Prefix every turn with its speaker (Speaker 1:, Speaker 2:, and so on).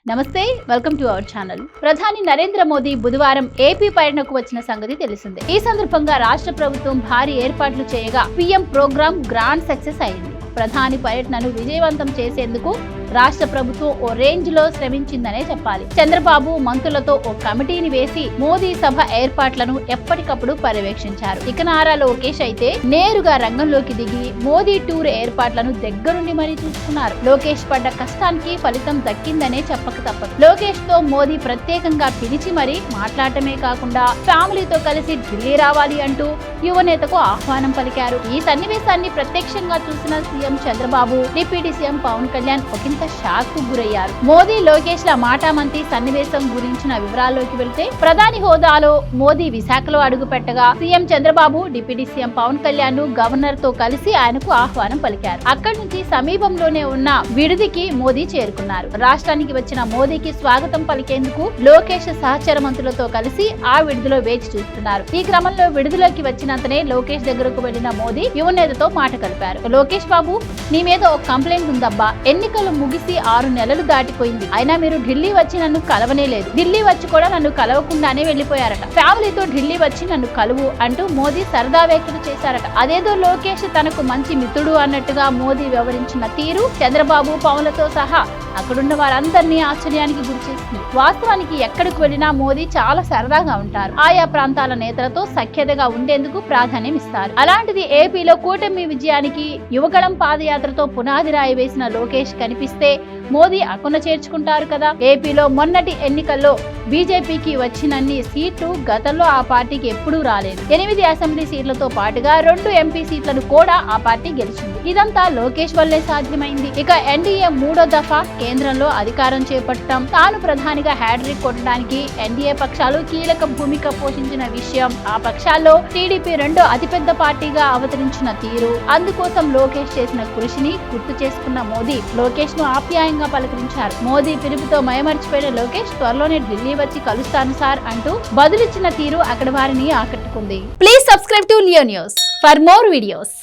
Speaker 1: నమస్తే, welcome to our channel. ప్రధాని నరేంద్ర మోదీ బుధవారం ఏపీ పర్యటనకు వచ్చిన సంగతి తెలిసిందే. ఈ సందర్భంగా రాష్ట్ర ప్రభుత్వం భారీ ఏర్పాట్లు చేయగా పీఎం ప్రోగ్రామ్ గ్రాండ్ సక్సెస్ అయింది. ప్రధాని పర్యటనను విజయవంతం చేసేందుకు రాష్ట్ర ప్రభుత్వం ఓ రేంజ్ లో శ్రమించిందనే చెప్పాలి. చంద్రబాబు మంత్రులతో ఓ కమిటీని వేసి మోదీ సభ ఏర్పాట్లను ఎప్పటికప్పుడు పర్యవేక్షించారు. ఇక నారా లోకేష్ అయితే నేరుగా రంగంలోకి దిగి మోదీ టూర్ ఏర్పాట్లను దగ్గరుండి మరీ చూసుకున్నారు. లోకేష్ పడ్డ కష్టానికి ఫలితం దక్కిందనే చెప్పక తప్పదు. లోకేష్ తో మోదీ ప్రత్యేకంగా పిలిచి మరీ మాట్లాడటమే కాకుండా ఫ్యామిలీతో కలిసి ఢిల్లీ రావాలి అంటూ యువనేతకు ఆహ్వానం పలికారు. ఈ సన్నివేశాన్ని ప్రత్యక్షంగా చూసిన CM Chandrababu, deputy CM Pawan Kalyan ఒకంత షాక్ కు గురయ్యారు. మోదీ లోకేష్ ల మాటామంతి సన్నివేశం గురించిన వివరాల్లోకి వెళ్తే, ప్రధాని హోదాలో మోదీ విశాఖలో అడుగు పెట్టగా CM Chandrababu, deputy CM Pawan Kalyan governor తో కలిసి ఆయనకు ఆహ్వానం పలికారు. అక్కడి నుంచి సమీపంలోనే ఉన్న విడిదికి మోదీ చేరుకున్నారు. రాష్ట్రానికి వచ్చిన మోదీకి స్వాగతం పలికేందుకు లోకేష్ సహచర మంత్రులతో కలిసి ఆ విడిదిలో వేచి చూస్తున్నారు. ఈ క్రమంలో విడుదలకి వచ్చినంతనే లోకేష్ దగ్గరకు వెళ్లిన మోదీ యువనేతతో మాట కలిపారు. లోకేష్ బాబు, నీ మీద ఒక కంప్లైంట్ ఉందబ్బా. ఎన్నికలు ముగిసి 6 నెలలు దాటిపోయింది. అయినా మీరు ఢిల్లీ వచ్చి నన్ను కలవనే లేదు. ఢిల్లీ వచ్చి కూడా నన్ను కలవకుండానే వెళ్లిపోయారట. ఫ్యామిలీతో ఢిల్లీ వచ్చి నన్ను కలువు అంటూ మోదీ సరదా వ్యాఖ్యలు చేశారట. అదేదో లోకేష్ తనకు మంచి మిత్రుడు అన్నట్టుగా మోదీ వివరించిన తీరు చంద్రబాబు, పవన్లతో సహా అక్కడున్న వారందరినీ ఆశ్చర్యానికి గురిచేసింది. వాస్తవానికి ఎక్కడికి వెళ్లినా మోదీ చాలా సరదాగా ఉంటారు. ఆయా ప్రాంతాల నేతలతో సఖ్యతగా ఉండేందుకు ప్రాధాన్యం ఇస్తారు. అలాంటిది ఏపీలో కూటమి విజయానికి యువగళం పాదయాత్రతో పునాది రాయి వేసిన లోకేష్ కనిపిస్తే మోదీ అక్కున చేర్చుకుంటారు కదా. ఏపీలో మొన్నటి ఎన్నికల్లో బీజేపీకి వచ్చినన్ని సీట్లు గతంలో ఆ పార్టీకి ఎప్పుడూ రాలేదు. 8 అసెంబ్లీ సీట్లతో పాటుగా 2 ఎంపీ సీట్లను కూడా ఆ పార్టీ గెలిచింది. ఇదంతా లోకేష్ వల్లే సాధ్యమైంది. ఇక ఎన్డీఏ 3వ దఫా కేంద్రంలో అధికారం చేపట్టడం, తాను ప్రధానిగా హ్యాట్రిక్ కొట్టడానికి ఎన్డీఏ పక్షాలు కీలక భూమిక పోషించిన విషయం, ఆ పక్షాల్లో టీడీపీ 2వ అతిపెద్ద పార్టీగా అవతరించిన తీరు, అందుకోసం లోకేష్ చేసిన కృషిని గుర్తు చేసుకున్న మోదీ లోకేష్ ను ఆప్యాయంగా పలకరించారు. మోదీ పిలుపుతో మయమర్చిపోయిన లోకేష్ త్వరలోనే ఢిల్లీ వచ్చి కలుస్తాను సార్ అంటూ బదులిచ్చిన తీరు అక్కడ వారిని ఆకట్టుకుంది. Please subscribe to Leo news for more videos.